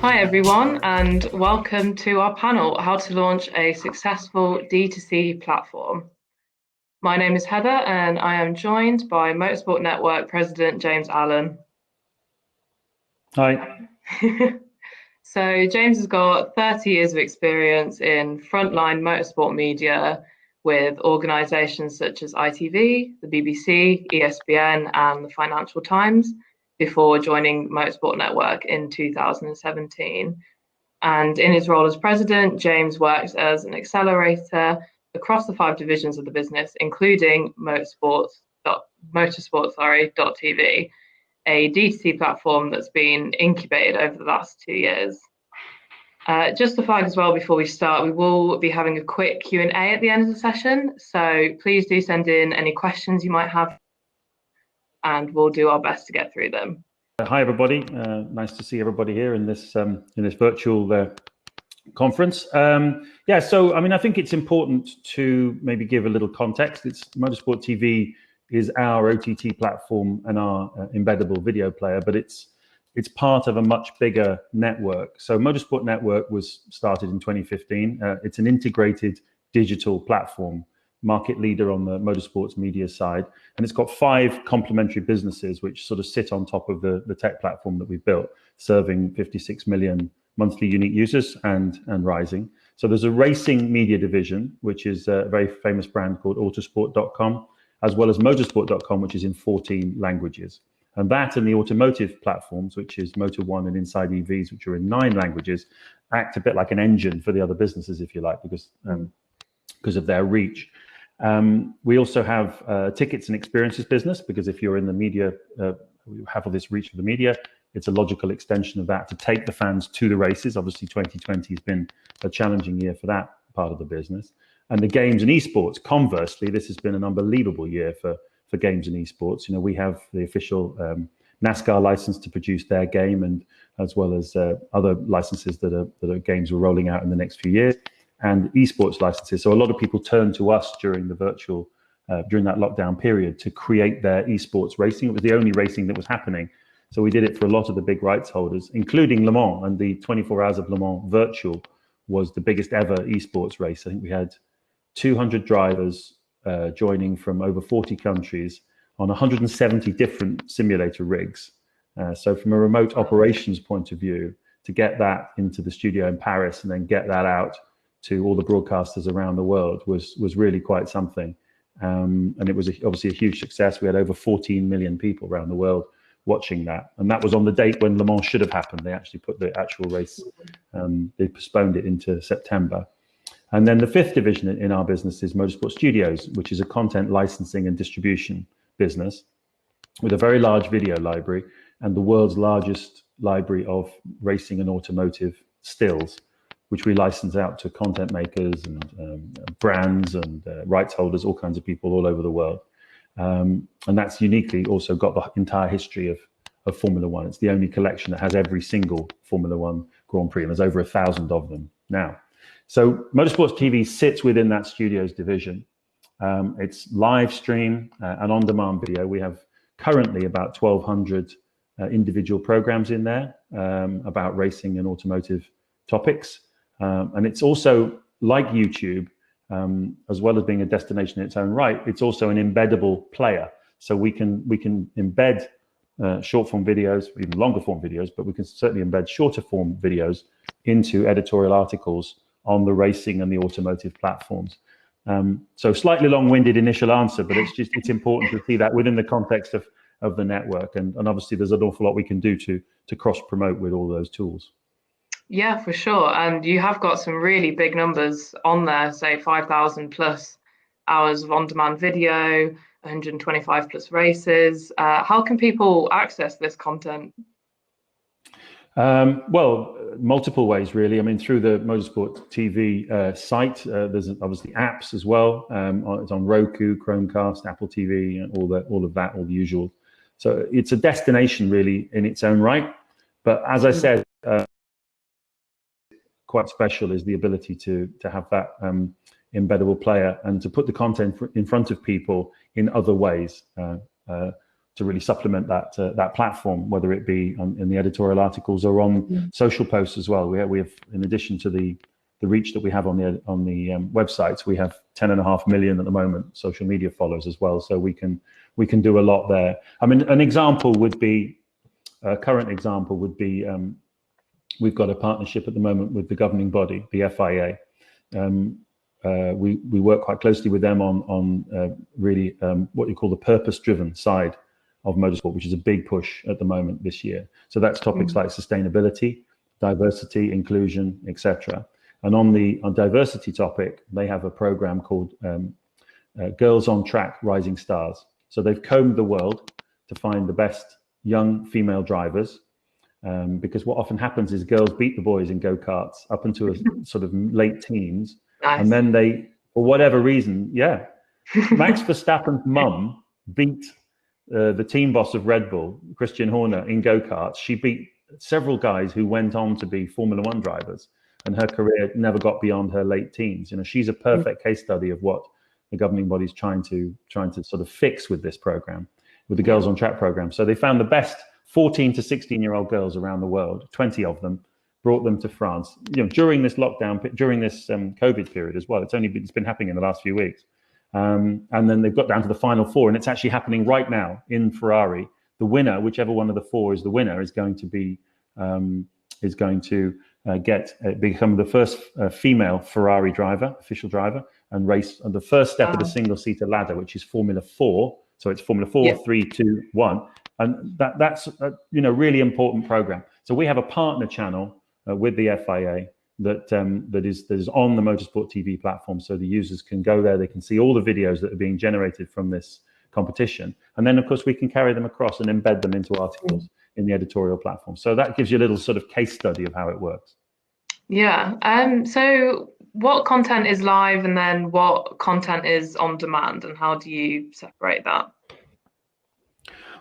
Hi everyone, and welcome to our panel, How to Launch a Successful D2C Platform. My name is Heather and I am joined by Motorsport Network President James Allen. Hi. So James has got 30 years of experience in frontline motorsport media with organisations such as ITV, the BBC, ESPN and the Financial Times before joining Motorsport Network in 2017. And in his role as president, James works as an accelerator across the 5 divisions of the business, including Motorsport.tv, a D2C platform that's been incubated over the last 2 years. Just to flag as well before we start, we will be having a quick Q&A at the end of the session, so please do send in any questions you might have and we'll do our best to get through them. Hi everybody, nice to see everybody here in this virtual conference. So I think it's important to maybe give a little context. Motorsport TV is our OTT platform and our embeddable video player, but it's part of a much bigger network. So Motorsport Network was started in 2015. It's an integrated digital platform, market leader on the motorsports media side, and it's got 5 complementary businesses which sort of sit on top of the tech platform that we've built, serving 56 million monthly unique users and rising. So there's a racing media division, which is a very famous brand called Autosport.com, as well as Motorsport.com, which is in 14 languages. And that and the automotive platforms, which is Motor One and Inside EVs, which are in 9 languages, act a bit like an engine for the other businesses, if you like, because of their reach. We also have tickets and experiences business, because if you're in the media, you have all this reach for the media, it's a logical extension of that to take the fans to the races. Obviously 2020 has been a challenging year for that part of the business. And the games and esports, conversely, this has been an unbelievable year for games and esports. We have the official NASCAR license to produce their game, and as well as other licenses that are games we're rolling out in the next few years, and esports licenses. So a lot of people turned to us during the virtual, during that lockdown period to create their esports racing. It was the only racing that was happening. So we did it for a lot of the big rights holders, including Le Mans, and the 24 Hours of Le Mans virtual was the biggest ever esports race. I think we had 200 drivers joining from over 40 countries on 170 different simulator rigs. So from a remote operations point of view, to get that into the studio in Paris and then get that out to all the broadcasters around the world was really quite something. And it was obviously a huge success. We had over 14 million people around the world watching that. And that was on the date when Le Mans should have happened. They actually put the actual race, they postponed it into September. And then the 5th division in our business is Motorsport Studios, which is a content licensing and distribution business with a very large video library and the world's largest library of racing and automotive stills, which we license out to content makers and brands and rights holders, all kinds of people all over the world. And that's uniquely also got the entire history of Formula One. It's the only collection that has every single Formula One Grand Prix, and there's over 1,000 of them now. So Motorsports TV sits within that studios division. It's live stream and on-demand video. We have currently about 1,200 individual programs in there about racing and automotive topics. And it's also, like YouTube, as well as being a destination in its own right, it's also an embeddable player. So we can embed short form videos, even longer form videos, but we can certainly embed shorter form videos into editorial articles on the racing and the automotive platforms. So slightly long-winded initial answer, but it's important to see that within the context of the network. And obviously there's an awful lot we can do to cross-promote with all those tools. Yeah, for sure. And you have got some really big numbers on there, say 5,000 plus hours of on-demand video, 125 plus races. How can people access this content? Well, multiple ways, really. I mean, through the Motorsport TV site, there's obviously apps as well. It's on Roku, Chromecast, Apple TV, and all of that, all the usual. So it's a destination really in its own right. But as I said, quite special is the ability to have that embeddable player and to put the content in front of people in other ways. really supplement that platform, whether it be in the editorial articles or on social posts as well. We have, in addition to the reach that we have on the websites, we have 10.5 million at the moment social media followers as well. So we can do a lot there. I mean, an example would be, a current example would be, we've got a partnership at the moment with the governing body, the FIA. We work quite closely with them on really what you call the purpose-driven side of motorsport, which is a big push at the moment this year. So that's topics like sustainability, diversity, inclusion, etc. And on diversity topic, they have a program called Girls on Track Rising Stars. So they've combed the world to find the best young female drivers, because what often happens is girls beat the boys in go-karts up into a sort of late teens. Nice. And then they, for whatever reason, Max Verstappen's mum beat the team boss of Red Bull, Christian Horner, in go-karts. She beat several guys who went on to be Formula One drivers, and her career never got beyond her late teens. You know, she's a perfect case study of what the governing body is trying to sort of fix with this program, with the Girls on Track program. So they found the best 14 to 16-year-old girls around the world, 20 of them, brought them to France. You know, during this lockdown, during this COVID period as well. It's been happening in the last few weeks. And then they've got down to the final four, and it's actually happening right now in Ferrari. The winner, whichever one of the four is the winner, is going to be become the first female Ferrari driver, official driver, and race on the first step of the single-seater ladder, which is Formula 4. So it's Formula 4, 3, 2, 1, and that's a really important program. So we have a partner channel with the FIA that is on the Motorsport TV platform, so the users can go there, they can see all the videos that are being generated from this competition, and then of course we can carry them across and embed them into articles in the editorial platform. So that gives you a little sort of case study of how it works. So what content is live and then what content is on demand, and how do you separate that?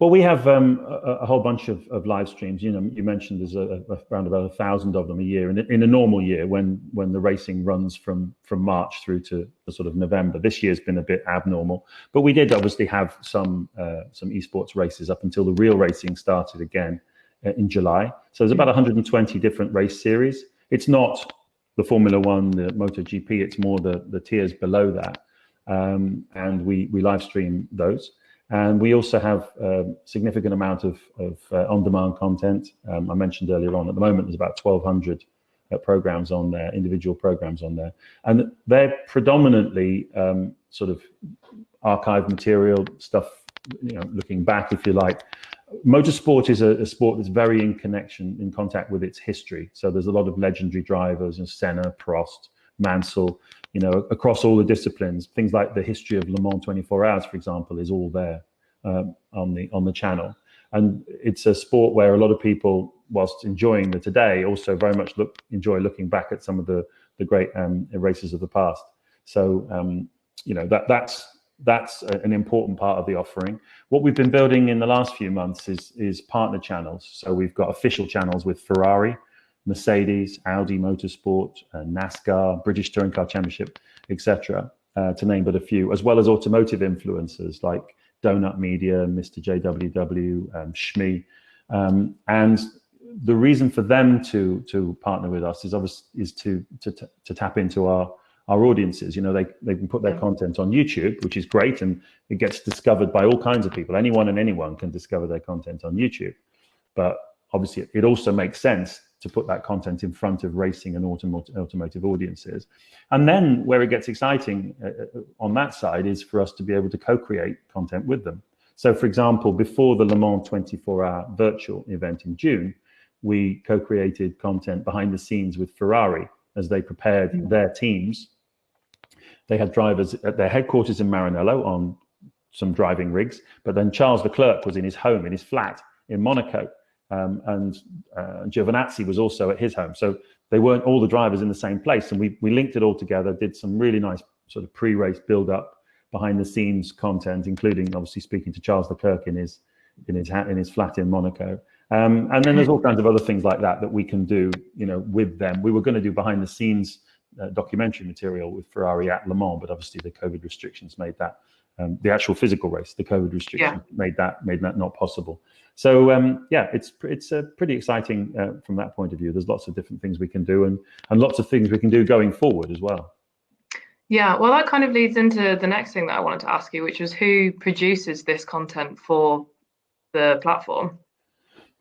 Well, we have a whole bunch of live streams. You know, you mentioned there's around about 1,000 of them a year. In a normal year, when the racing runs from March through to the sort of November. This year's been a bit abnormal, but we did obviously have some esports races up until the real racing started again in July. So there's about 120 different race series. It's not the Formula One, the MotoGP. It's more the tiers below that, and we live stream those. And we also have a significant amount of on-demand content. I mentioned earlier on, at the moment, there's about 1,200 programs on there, individual programs on there. And they're predominantly sort of archive material stuff, looking back, if you like. Motorsport is a sport that's very in contact with its history. So there's a lot of legendary drivers, Senna, Prost, Mansell, across all the disciplines. Things like the history of Le Mans 24 Hours, for example, is all there on the channel. And it's a sport where a lot of people, whilst enjoying the today, also very much enjoy looking back at some of the great races of the past. So that's an important part of the offering. What we've been building in the last few months is partner channels. So we've got official channels with Ferrari, Mercedes, Audi Motorsport, NASCAR, British Touring Car Championship, etc., to name but a few, as well as automotive influencers like Donut Media, Mr. JWW, Shmi. And the reason for them to partner with us is to tap into our audiences. They can put their content on YouTube, which is great, and it gets discovered by all kinds of people. Anyone can discover their content on YouTube. But obviously, it also makes sense to put that content in front of racing and automotive audiences. And then where it gets exciting on that side is for us to be able to co-create content with them. So for example, before the Le Mans 24-hour virtual event in June, we co-created content behind the scenes with Ferrari as they prepared their teams. They had drivers at their headquarters in Maranello on some driving rigs, but then Charles Leclerc was in his home, in his flat in Monaco. And Giovinazzi was also at his home. So they weren't all the drivers in the same place. And we linked it all together, did some really nice sort of pre-race build-up, behind the scenes content, including obviously speaking to Charles Leclerc in his flat in Monaco. And then there's all kinds of other things like that we can do, with them. We were going to do behind the scenes documentary material with Ferrari at Le Mans, but obviously the COVID restrictions made that the actual physical race. The COVID restriction made that not possible. So it's pretty exciting from that point of view. There's lots of different things we can do, and lots of things we can do going forward as well. Yeah, well, that kind of leads into the next thing that I wanted to ask you, which was who produces this content for the platform?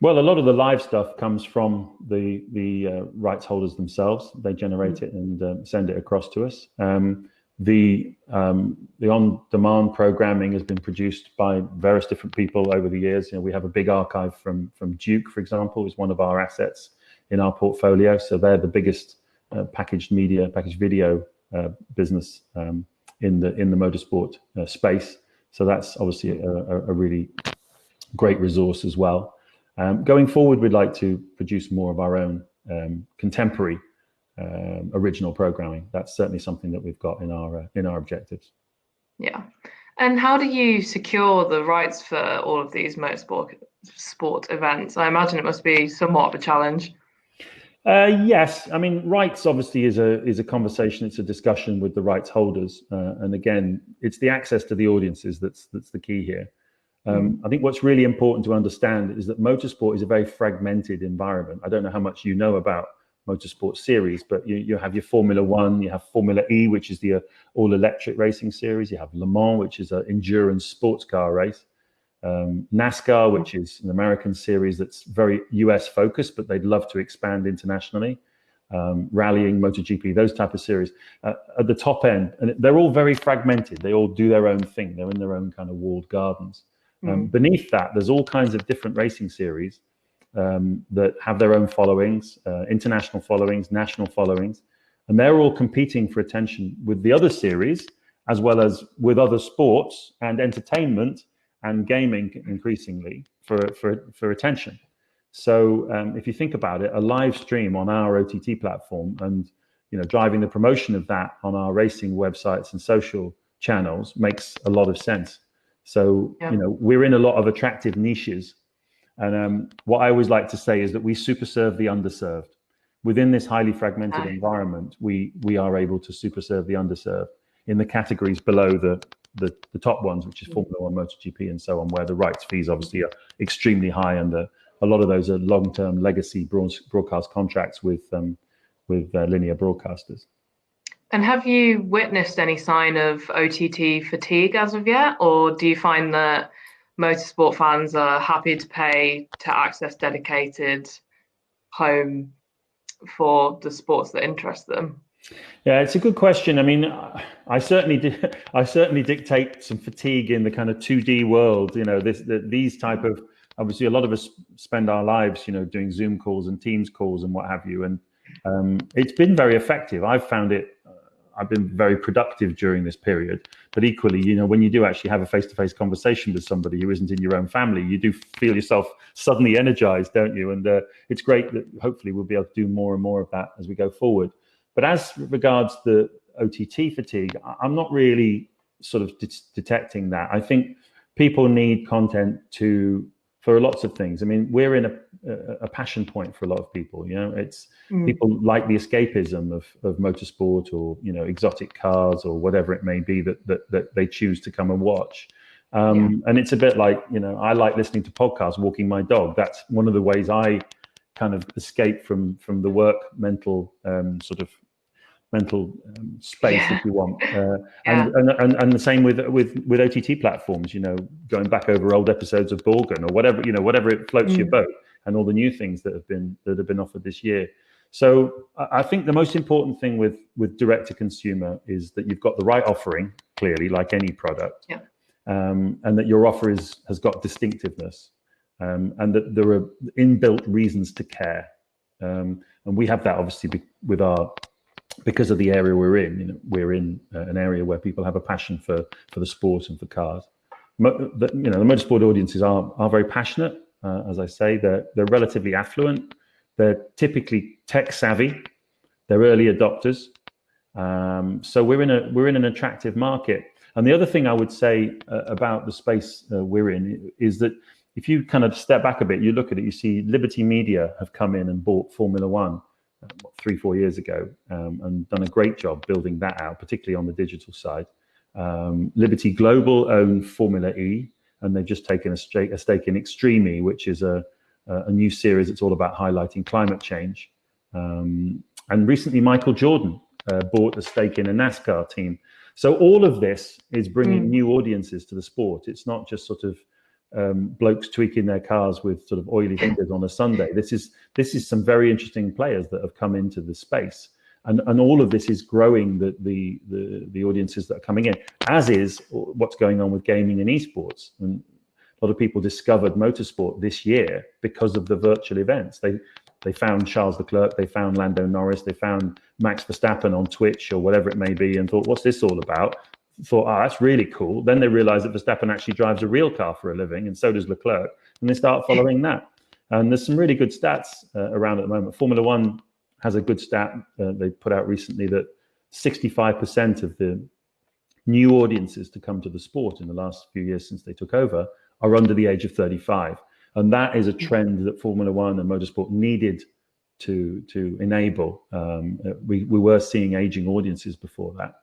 Well, a lot of the live stuff comes from the rights holders themselves. They generate it and send it across to us. The on-demand programming has been produced by various different people over the years. We have a big archive from Duke, for example, is one of our assets in our portfolio. So they're the biggest packaged video business in the motorsport space. So that's obviously a really great resource as well. Going forward, we'd like to produce more of our own contemporary original programming. That's certainly something that we've got in our objectives. Yeah. And how do you secure the rights for all of these sport events? I imagine it must be somewhat of a challenge. Yes, I mean, rights obviously is a conversation. It's a discussion with the rights holders, and again, it's the access to the audiences that's the key here. I think what's really important to understand is that motorsport is a very fragmented environment. I don't know how much you know about motorsport series, but you have your Formula One, you have Formula E, which is the all-electric racing series. You have Le Mans, which is an endurance sports car race. NASCAR, which is an American series that's very US focused, but they'd love to expand internationally. Rallying, MotoGP, those type of series at the top end, and they're all very fragmented. They all do their own thing. They're in their own kind of walled gardens. Beneath that, there's all kinds of different racing series that have their own followings, international followings, national followings, and they're all competing for attention with the other series, as well as with other sports and entertainment and gaming increasingly for attention. So if you think about it, a live stream on our OTT platform and driving the promotion of that on our racing websites and social channels makes a lot of sense. So we're in a lot of attractive niches, and what I always like to say is that we super serve the underserved. Within this highly fragmented environment, we are able to super serve the underserved in the categories below the top ones, which is Formula One, MotoGP, and so on, where the rights fees obviously are extremely high, and a lot of those are long-term legacy broadcast contracts with linear broadcasters. And have you witnessed any sign of OTT fatigue as of yet, or do you find that motorsport fans are happy to pay to access dedicated home for the sports that interest them? Yeah, it's a good question. I mean, I certainly dictate some fatigue in the kind of 2D world. These type of, obviously a lot of us spend our lives, doing Zoom calls and Teams calls and what have you. And it's been very effective. I've been very productive during this period, but equally, when you do actually have a face-to-face conversation with somebody who isn't in your own family, you do feel yourself suddenly energized, don't you? And it's great that hopefully we'll be able to do more and more of that as we go forward. But as regards the OTT fatigue, I'm not really sort of detecting that. I think people need content for lots of things. I mean, we're in a passion point for a lot of people. It's people like the escapism of motorsport or exotic cars or whatever it may be that they choose to come and watch. And it's a bit like I like listening to podcasts, walking my dog. That's one of the ways I kind of escape from the work mental space, if you want, and the same with OTT platforms. Going back over old episodes of Borgen or whatever it floats your boat, and all the new things that have been offered this year. So I think the most important thing with direct to consumer is that you've got the right offering, clearly, like any product, and that your offer has got distinctiveness, and that there are inbuilt reasons to care, and we have that obviously because of the area we're in. We're in an area where people have a passion for the sport and for cars. The motorsport audiences are very passionate. As I say, they're relatively affluent. They're typically tech savvy. They're early adopters. So we're in an attractive market. And the other thing I would say about the space we're in is that if you kind of step back a bit, you look at it, you see Liberty Media have come in and bought Formula One 3-4 years ago, and done a great job building that out, particularly on the digital side. Liberty Global own Formula E, and they've just taken a stake in Extreme E, which is a new series that's all about highlighting climate change. And recently, Michael Jordan bought a stake in a NASCAR team. So all of this is bringing new audiences to the sport. It's not just sort of blokes tweaking their cars with sort of oily fingers on a Sunday. This is some very interesting players that have come into the space, and all of this is growing the audiences that are coming in, as is what's going on with gaming and esports. And a lot of people discovered motorsport this year because of the virtual events. They found Charles Leclerc, they found Lando Norris, they found Max Verstappen on Twitch or whatever it may be, and thought, what's this all about? Thought, oh, that's really cool. Then they realized that Verstappen actually drives a real car for a living, and so does Leclerc, and they start following that. And there's some really good stats around at the moment. Formula One has a good stat they put out recently that 65% of the new audiences to come to the sport in the last few years since they took over are under the age of 35. And that is a trend that Formula One and motorsport needed to enable. We were seeing aging audiences before that.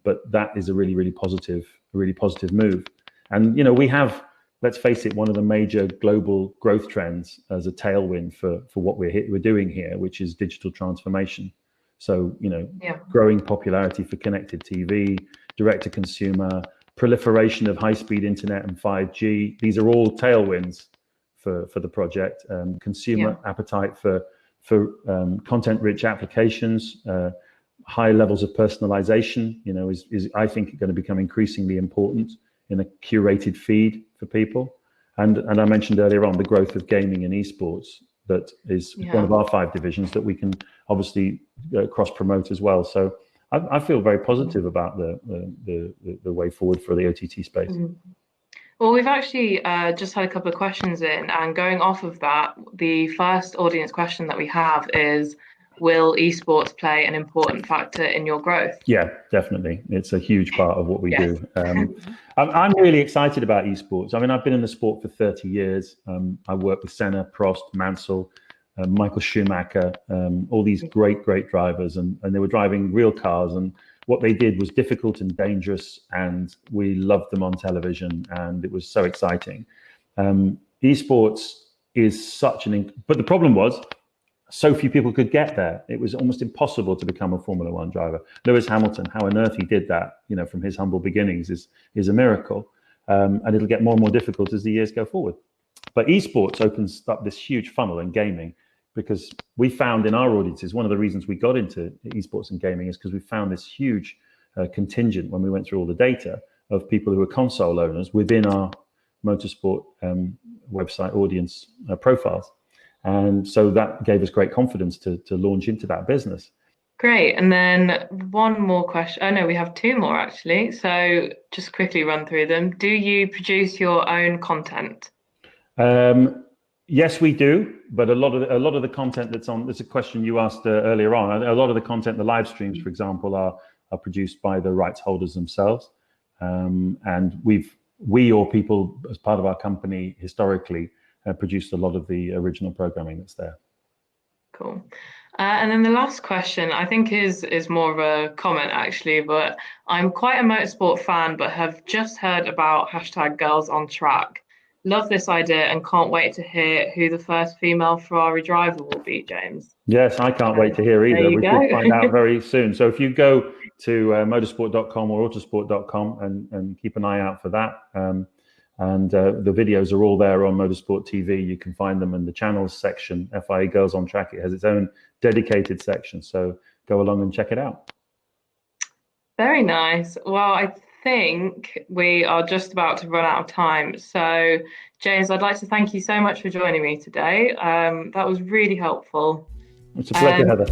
But that is a really positive move. And we have, let's face it, one of the major global growth trends as a tailwind for what we're doing here, which is digital transformation. So growing popularity for connected TV, direct to consumer, proliferation of high-speed internet and 5G. These are all tailwinds for the project. Consumer appetite for content-rich applications. High levels of personalization, is I think going to become increasingly important in a curated feed for people. And I mentioned earlier on the growth of gaming and esports. That is one of our 5 divisions that we can obviously cross promote as well. So I feel very positive about the way forward for the OTT space. Well, we've actually just had a couple of questions in, and going off of that, the first audience question that we have is, will esports play an important factor in your growth? Yeah, definitely. It's a huge part of what we do. I'm really excited about esports. I mean, I've been in the sport for 30 years. I worked with Senna, Prost, Mansell, Michael Schumacher, all these great drivers, and they were driving real cars. And what they did was difficult and dangerous, and we loved them on television, and it was so exciting. Esports is such but the problem was, so few people could get there. It was almost impossible to become a Formula One driver. Lewis Hamilton, how on earth he did that, from his humble beginnings is a miracle. And it'll get more and more difficult as the years go forward. But esports opens up this huge funnel in gaming, because we found in our audiences, one of the reasons we got into esports and gaming is because we found this huge contingent when we went through all the data of people who were console owners within our motorsport website audience profiles. And so that gave us great confidence to launch into that business. Great. And then one more question. Oh no, we have 2 more actually. So just quickly run through them. Do you produce your own content? Yes, we do. But a lot of the content that's on, there's a question you asked earlier on. A lot of the content, the live streams, for example, are produced by the rights holders themselves. And we or people as part of our company historically produced a lot of the original programming that's there. Cool. And then the last question, I think is more of a comment actually, but I'm quite a motorsport fan, but have just heard about #GirlsOnTrack. Love this idea and can't wait to hear who the first female Ferrari driver will be, James. Yes, I can't wait to hear either. We should find out very soon. So if you go to motorsport.com or autosport.com and keep an eye out for that. And the videos are all there on Motorsport TV. You can find them in the channels section. FIA Girls on Track. It has its own dedicated section. So go along and check it out. Very nice. Well, I think we are just about to run out of time. So, James, I'd like to thank you so much for joining me today. That was really helpful. It's a pleasure, Heather.